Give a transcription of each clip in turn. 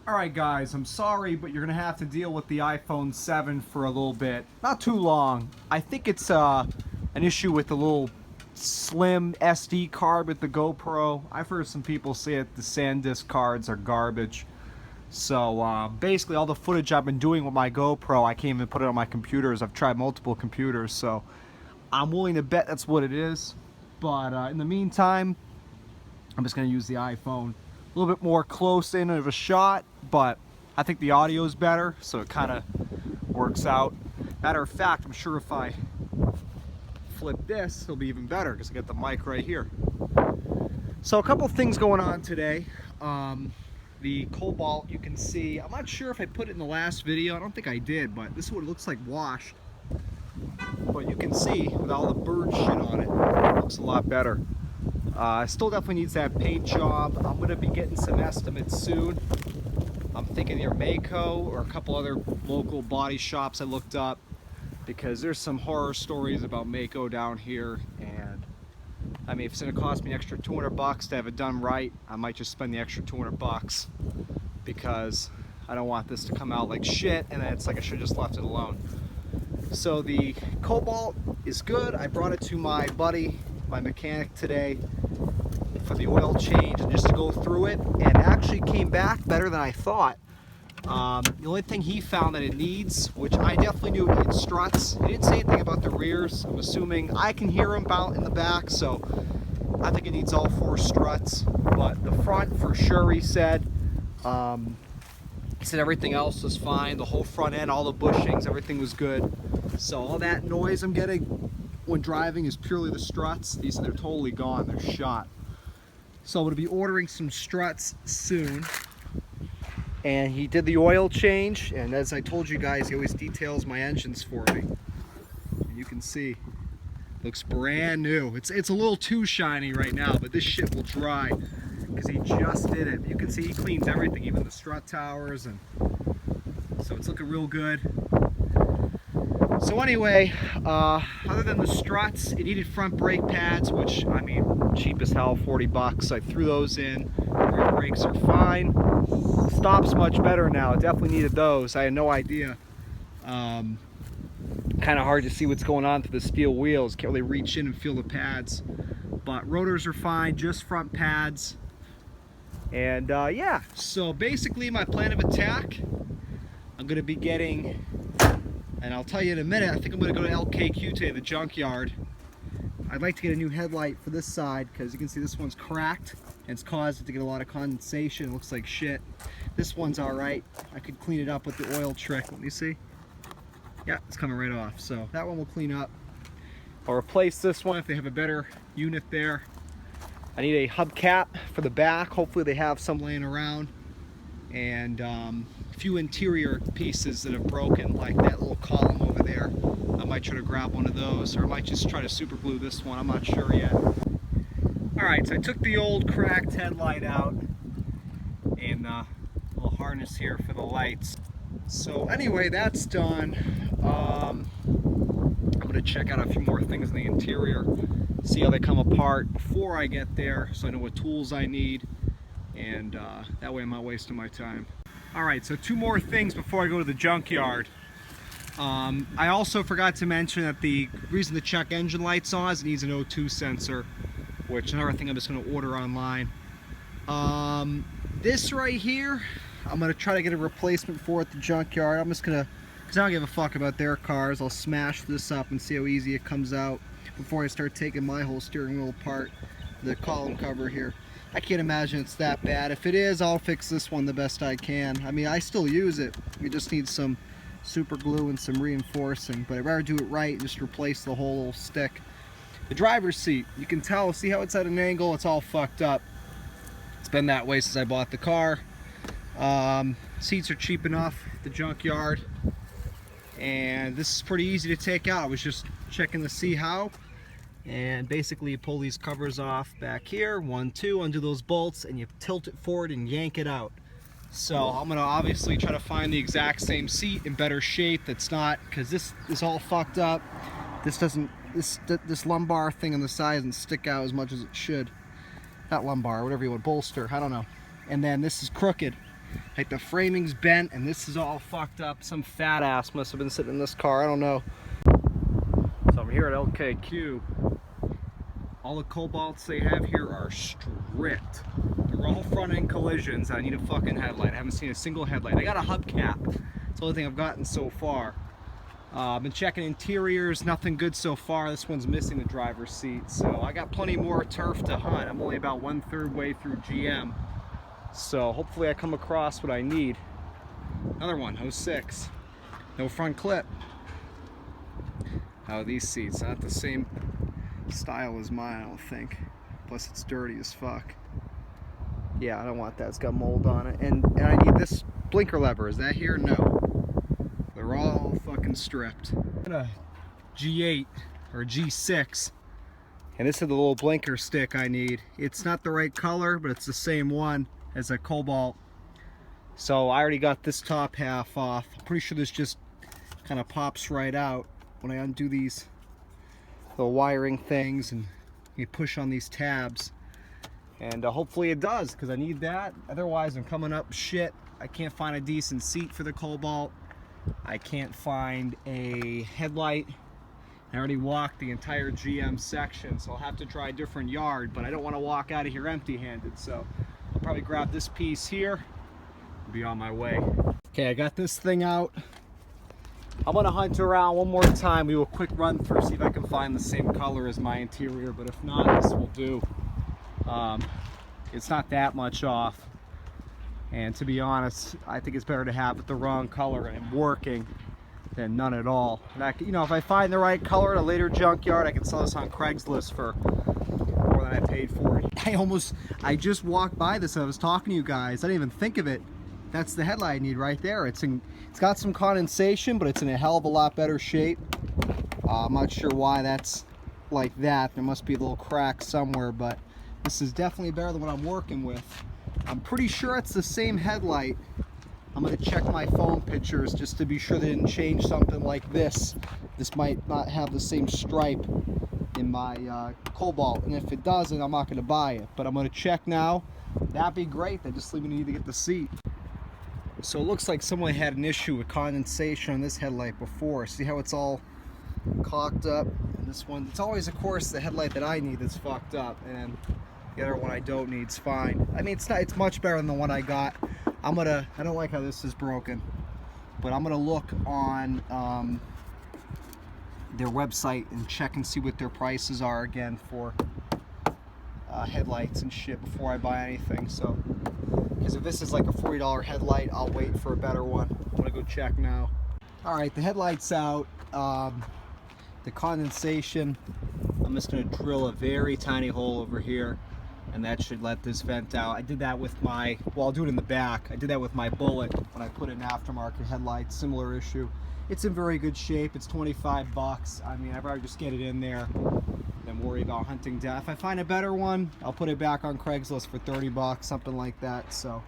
Alright guys, I'm sorry, but you're gonna have to deal with the iPhone 7 for a little bit. Not too long. I think it's an issue with the little slim SD card with the GoPro. I've heard some people say that the SanDisk cards are garbage. So basically all the footage I've been doing with my GoPro, I can't even put it on my computers. I've tried multiple computers, so I'm willing to bet that's what it is. But in the meantime, I'm just going to use the iPhone. A little bit more close in of a shot, but I think the audio is better, so it kind of works out. Matter of fact, I'm sure if I flip this, it'll be even better because I got the mic right here. So a couple things going on today. The Cobalt, you can see, I'm not sure if I put it in the last video, I don't think I did, but this is what it looks like washed. But you can see with all the bird shit on it, it looks a lot better. Still definitely needs that paint job. I'm going to be getting some estimates soon. I'm thinking either Mako or a couple other local body shops I looked up, because there's some horror stories about Mako down here, and I mean, if it's going to cost me an extra 200 bucks to have it done right, I might just spend the extra 200 bucks, because I don't want this to come out like shit and then it's like I should have just left it alone. So the Cobalt is good. I brought it to my buddy, my mechanic today, for the oil change and just to go through it, and actually came back better than I thought. The only thing he found that it needs, which I definitely knew, it needs struts. He didn't say anything about the rears. I'm assuming I can hear him out in the back, so I think it needs all 4 struts. But the front, for sure, he said everything else was fine. The whole front end, all the bushings, everything was good. So all that noise I'm getting when driving is purely the struts. They're totally gone. They're shot. So I'm going to be ordering some struts soon. And he did the oil change, and as I told you guys, he always details my engines for me. And you can see, looks brand new. It's a little too shiny right now, but this shit will dry because he just did it. You can see he cleans everything, even the strut towers, and so it's looking real good. So anyway, other than the struts, it needed front brake pads, which, I mean, cheap as hell, 40 bucks. I threw those in. Rear brakes are fine. Stops much better now. It definitely needed those. I had no idea. Kind of hard to see what's going on through the steel wheels. Can't really reach in and feel the pads. But rotors are fine, just front pads. And yeah, so basically my plan of attack, I'm going to be getting, and I'll tell you in a minute, I think I'm going to go to LKQ today, the junkyard. I'd like to get a new headlight for this side, because you can see this one's cracked and it's caused it to get a lot of condensation. It looks like shit. This one's alright. I could clean it up with the oil trick. Let me see. Yeah, it's coming right off. So that one will clean up. I'll replace this one if they have a better unit there. I need a hubcap for the back. Hopefully they have some laying around. And a few interior pieces that have broken, like that little column over there. I might try to grab one of those, or I might just try to super glue this one. I'm not sure yet. Alright, so I took the old cracked headlight out and a little harness here for the lights. So anyway, that's done. I'm going to check out a few more things in the interior, see how they come apart before I get there, so I know what tools I need, and that way I'm not wasting my time. Alright, so 2 more things before I go to the junkyard. I also forgot to mention that the reason the check engine light's on is it needs an O2 sensor, which is another thing I'm just going to order online. This right here, I'm going to try to get a replacement for at the junkyard. I'm just going to, because I don't give a fuck about their cars, I'll smash this up and see how easy it comes out before I start taking my whole steering wheel apart, the column cover here. I can't imagine it's that bad. If it is, I'll fix this one the best I can. I mean, I still use it. We just need some super glue and some reinforcing, but I'd rather do it right and just replace the whole little stick. The driver's seat, you can tell, see how it's at an angle? It's all fucked up. It's been that way since I bought the car. Seats are cheap enough at the junkyard, and this is pretty easy to take out. I was just checking to see how, and basically you pull these covers off back here, 1, 2, undo those bolts, and you tilt it forward and yank it out. So I'm gonna obviously try to find the exact same seat in better shape that's not, because this is all fucked up. This doesn't, this lumbar thing on the side doesn't stick out as much as it should. Not lumbar, whatever you want, bolster, I don't know. And then this is crooked. Like the framing's bent and this is all fucked up. Some fat ass must have been sitting in this car, I don't know. So I'm here at LKQ. All the Cobalts they have here are stripped. They're all front end collisions. I need a fucking headlight. I haven't seen a single headlight. I got a hubcap. It's the only thing I've gotten so far. I've been checking interiors, nothing good so far. This one's missing the driver's seat, so I got plenty more turf to hunt. I'm only about 1/3 way through GM, so hopefully I come across what I need. Another one, 06, no front clip. Oh, these seats, not the same style as mine, I don't think. Plus it's dirty as fuck. Yeah, I don't want that. It's got mold on it, and I need this blinker lever. Is that here? No. They're all fucking stripped. I got a G8 or a G6, and this is the little blinker stick I need. It's not the right color, but it's the same one as a Cobalt. So I already got this top half off. I'm pretty sure this just kind of pops right out when I undo these little wiring things and you push on these tabs. And hopefully it does, because I need that. Otherwise I'm coming up shit. I can't find a decent seat for the Cobalt. I can't find a headlight. I already walked the entire GM section, so I'll have to try a different yard, but I don't want to walk out of here empty-handed, so I'll probably grab this piece here and be on my way. Okay, I got this thing out. I'm gonna hunt around one more time. We will quick run through, see if I can find the same color as my interior, but if not, this will do. It's not that much off. And to be honest, I think it's better to have it the wrong color and working than none at all. And I can, you know, if I find the right color at a later junkyard, I can sell this on Craigslist for more than I paid for it. I just walked by this and I was talking to you guys. I didn't even think of it. That's the headlight I need right there. It's got some condensation, but it's in a hell of a lot better shape. I'm not sure why that's like that. There must be a little crack somewhere, but this is definitely better than what I'm working with. I'm pretty sure it's the same headlight. I'm going to check my phone pictures just to be sure they didn't change something like this. This might not have the same stripe in my Cobalt, and if it doesn't, I'm not going to buy it. But I'm going to check now. That'd be great. They just leave me need to get the seat. So it looks like someone had an issue with condensation on this headlight before. See how it's all caulked up? And this one, it's always, of course, the headlight that I need that's fucked up, and the other one I don't need is fine. I mean, it's much better than the one I got. I don't like how this is broken, but I'm gonna look on their website and check and see what their prices are again for headlights and shit before I buy anything. So, because if this is like a $40 headlight, I'll wait for a better one. I'm gonna go check now. All right, the headlight's out. The condensation, I'm just gonna drill a very tiny hole over here, and that should let this vent out. I did that with my, well, I'll do it in the back. I did that with my Bullet when I put in aftermarket headlights, similar issue. It's in very good shape. It's 25 bucks. I mean, I'd rather just get it in there than worry about hunting down. If I find a better one, I'll put it back on Craigslist for 30 bucks, something like that. So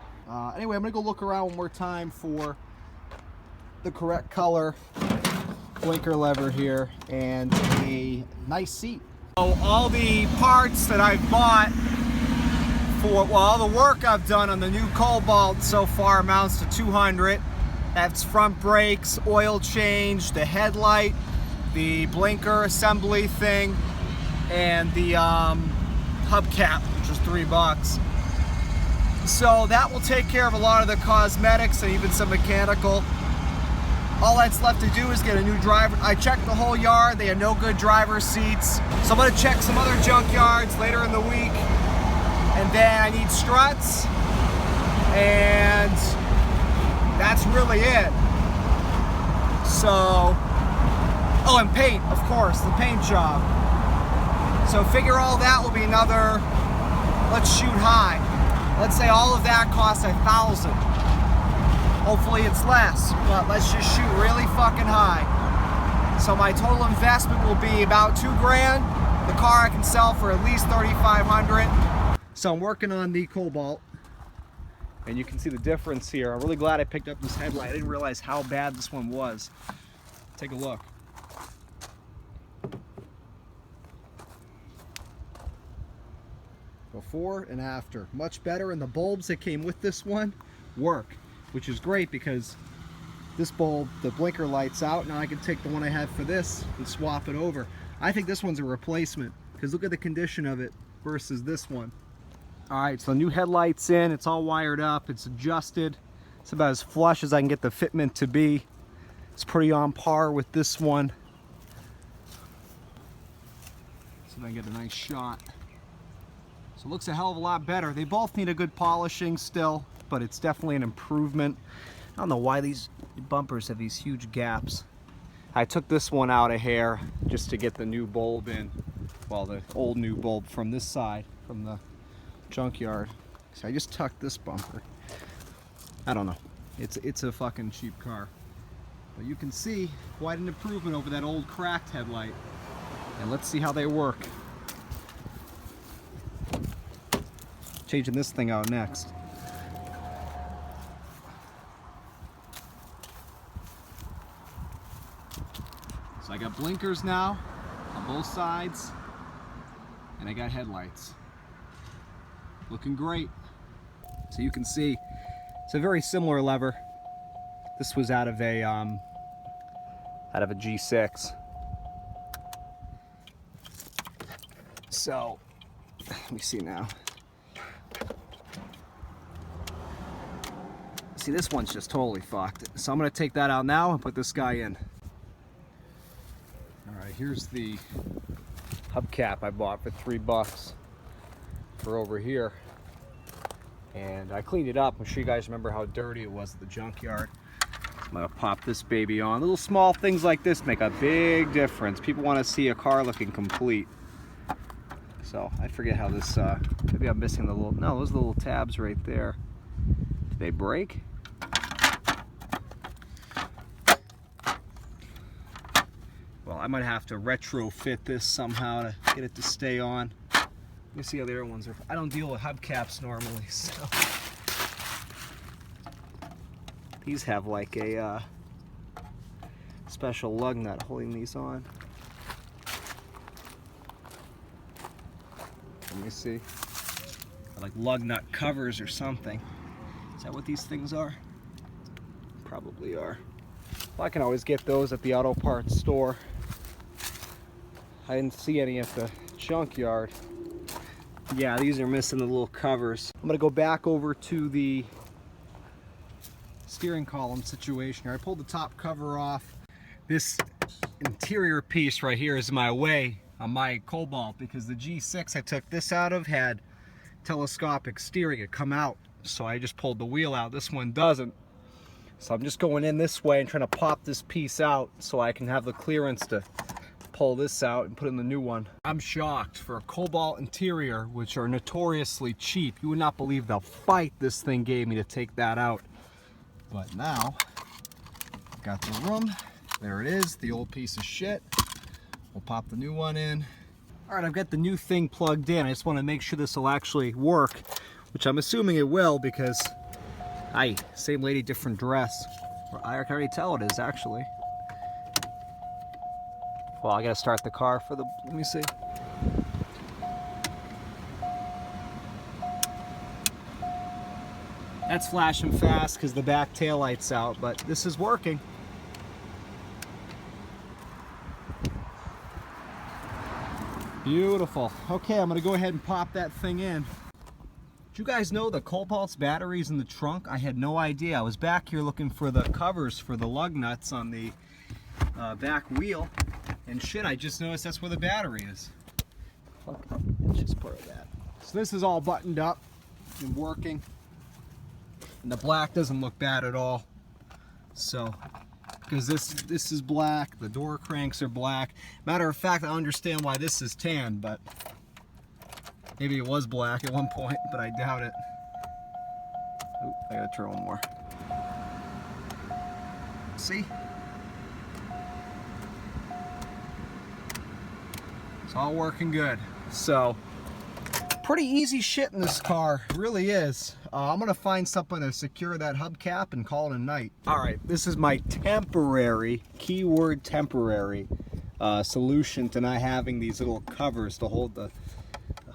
anyway, I'm gonna go look around one more time for the correct color blinker lever here and a nice seat. So all the parts that I've bought for, well, all the work I've done on the new Cobalt so far amounts to $200. That's front brakes, oil change, the headlight, the blinker assembly thing, and the hubcap, which is $3. So that will take care of a lot of the cosmetics and even some mechanical. All that's left to do is get a new driver. I checked the whole yard. They had no good driver seats. So I'm gonna check some other junkyards later in the week. And then I need struts. And that's really it. So, oh, and paint, of course, the paint job. So figure all that will be another, let's shoot high. Let's say all of that costs $1,000. Hopefully it's less, but let's just shoot really fucking high. So my total investment will be about $2 grand. The car I can sell for at least $3,500. So I'm working on the Cobalt, and you can see the difference here. I'm really glad I picked up this headlight. I didn't realize how bad this one was. Take a look. Before and after, much better. And the bulbs that came with this one work, which is great because this bulb, the blinker light's out. Now I can take the one I had for this and swap it over. I think this one's a replacement because look at the condition of it versus this one. All right, so new headlights in, it's all wired up, it's adjusted. It's about as flush as I can get the fitment to be. It's pretty on par with this one. So I get a nice shot. So it looks a hell of a lot better. They both need a good polishing still, but it's definitely an improvement. I don't know why these bumpers have these huge gaps. I took this one out a hair just to get the new bulb in. Well, the old new bulb from this side, from the junkyard. So I just tucked this bumper. I don't know. It's a fucking cheap car. But you can see quite an improvement over that old cracked headlight. And let's see how they work. Changing this thing out next. So I got blinkers now on both sides, and I got headlights. Looking great. So you can see it's a very similar lever. This was out of a G6. So let me see now. See, this one's just totally fucked. So I'm gonna take that out now and put this guy in. All right, here's the hubcap I bought for $3 for over here. And I cleaned it up. I'm sure you guys remember how dirty it was at the junkyard. I'm gonna pop this baby on. Little small things like this make a big difference. People wanna see a car looking complete. So I forget how this, maybe I'm missing the little, no, those are the little tabs right there. Did they break? Well, I might have to retrofit this somehow to get it to stay on. Let me see how the other ones are. I don't deal with hubcaps normally, so. These have like a special lug nut holding these on. Let me see. Like lug nut covers or something. Is that what these things are? Probably are. Well, I can always get those at the auto parts store. I didn't see any at the junkyard. Yeah, these are missing the little covers. I'm gonna go back over to the steering column situation here. I pulled the top cover off. This interior piece right here is in my way on my Cobalt because the G6 I took this out of had telescopic steering. It come out, so I just pulled the wheel out. This one doesn't. So I'm just going in this way and trying to pop this piece out so I can have the clearance to pull this out and put in the new one. I'm shocked for a Cobalt interior, which are notoriously cheap. You would not believe the fight this thing gave me to take that out. But now, got the room. There it is, the old piece of shit. We'll pop the new one in. All right, I've got the new thing plugged in. I just want to make sure this will actually work, which I'm assuming it will because, same lady, different dress. I can already tell it is actually. Well, I gotta start the car for the, let me see. That's flashing fast because the back tail light's out, but this is working. Beautiful. Okay, I'm gonna go ahead and pop that thing in. Did you guys know the Cobalt's battery's in the trunk? I had no idea. I was back here looking for the covers for the lug nuts on the back wheel, and shit, I just noticed that's where the battery is. It's just part of that. So this is all buttoned up and working, and the black doesn't look bad at all. So, because this is black, the door cranks are black. Matter of fact, I understand why this is tan, but maybe it was black at one point, but I doubt it. Oh, I gotta turn one more. See? It's all working good. So, pretty easy shit in this car, it really is. I'm gonna find something to secure that hubcap and call it a night. All right, this is my temporary, keyword temporary, solution to not having these little covers to hold the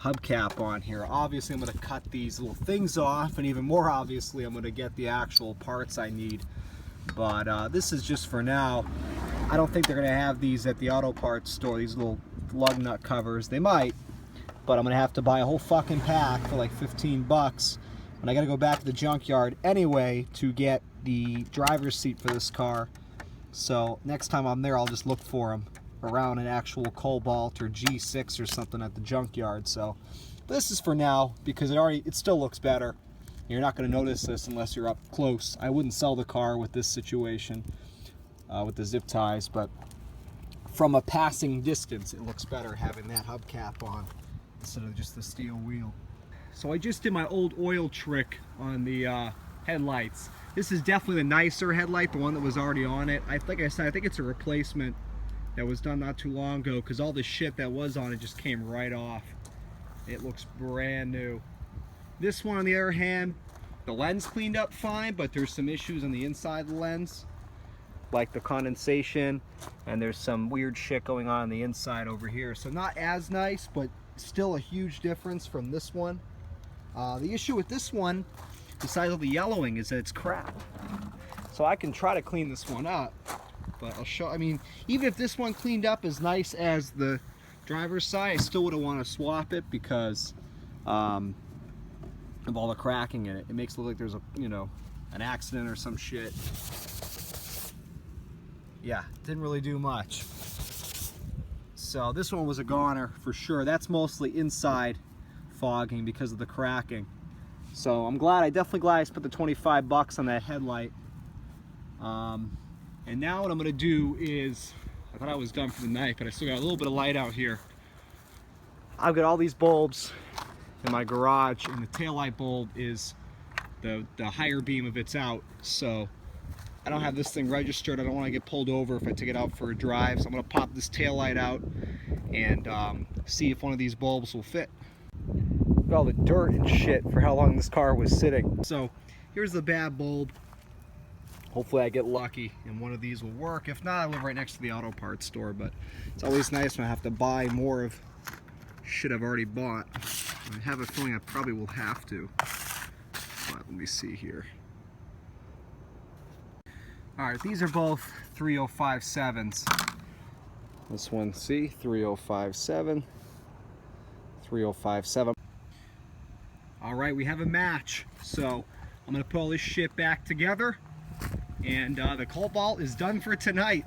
hubcap on here. Obviously I'm going to cut these little things off, and even more obviously I'm going to get the actual parts I need. But this is just for now. I don't think they're going to have these at the auto parts store, these little lug nut covers. They might, but I'm going to have to buy a whole fucking pack for like 15 bucks. And I got to go back to the junkyard anyway to get the driver's seat for this car. So next time I'm there, I'll just look for them around an actual Cobalt or G6 or something at the junkyard. So this is for now because it still looks better. You're not going to notice this unless you're up close. I wouldn't sell the car with this situation, with the zip ties, but from a passing distance, it looks better having that hubcap on instead of just the steel wheel. So I just did my old oil trick on the headlights. This is definitely the nicer headlight, the one that was already on it. Like I said, I think it's a replacement that was done not too long ago because all the shit that was on it just came right off. It looks brand new. This one, on the other hand, the lens cleaned up fine, but there's some issues on the inside of the lens, like the condensation, and there's some weird shit going on the inside over here. So not as nice, but still a huge difference from this one. The issue with this one, besides all the yellowing, is that it's crap. So I can try to clean this one up, but I'll show. I mean, even if this one cleaned up as nice as the driver's side, I still wouldn't want to swap it because of all the cracking in it. It makes it look like there's a, an accident or some shit. Yeah, didn't really do much. So this one was a goner for sure. That's mostly inside fogging because of the cracking. So I'm definitely glad I spent the 25 bucks on that headlight. And now what I'm gonna do is, I thought I was done for the night, but I still got a little bit of light out here. I've got all these bulbs in my garage, and the taillight bulb is the higher beam of it's out. So I don't have this thing registered. I don't want to get pulled over if I take it out for a drive. So I'm gonna pop this taillight out and see if one of these bulbs will fit. Look at all the dirt and shit for how long this car was sitting. So here's the bad bulb. Hopefully I get lucky and one of these will work. If not, I live right next to the auto parts store, but it's always nice when I have to buy more of shit I've already bought. I have a feeling I probably will have to. But let me see here. Alright, these are both 3057s. This one, see, 3057, 3057. Alright, we have a match. So I'm going to put all this shit back together, and the Cobalt is done for tonight.